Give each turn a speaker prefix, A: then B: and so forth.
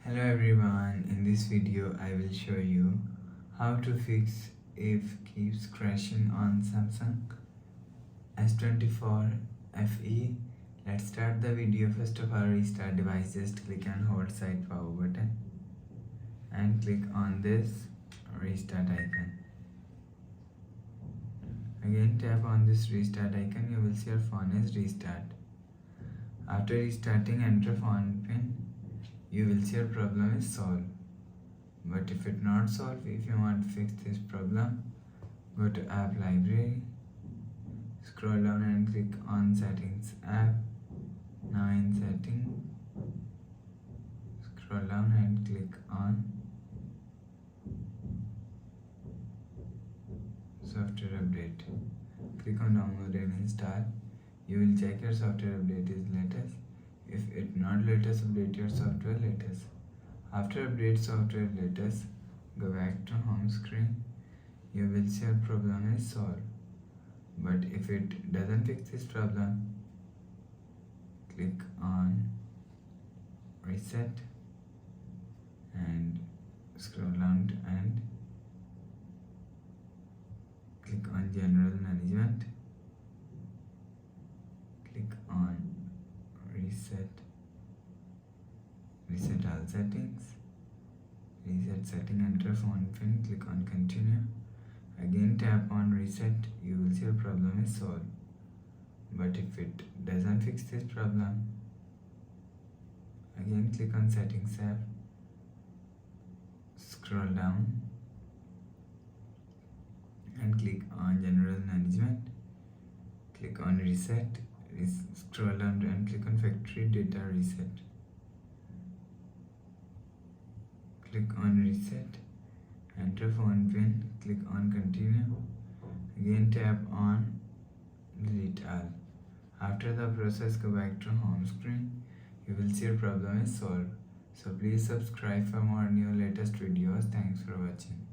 A: Hello everyone, in this video I will show you how to fix if keeps crashing on Samsung S24 FE. Let's start the video. First of all, restart device. Just click and hold side power button and click on this restart icon. Again tap on this restart icon. You will see your phone is restart. After restarting, enter phone pin. You will see your problem is solved. But if it not solved, if you want to fix this problem, go to app library, scroll down and click on settings app. Now in setting, scroll down and click on software update. Click on download and install. You will check your software update is latest. If it not latest, update your software latest. After update software latest, go back to home screen. You will see your problem is solved. But if it doesn't fix this problem, click on reset and scroll down and click on general management. Click on reset all settings, reset setting, enter phone pin, click on continue. Again tap on reset. You will see your problem is solved. But if it doesn't fix this problem, again click on settings app, scroll down and click on general management, click on reset, scroll down and click on factory data reset. Click on reset, enter phone pin, click on continue. Again tap on delete all. After the process, go back to home screen. You will see your problem is solved. So please subscribe for more new latest videos. Thanks for watching.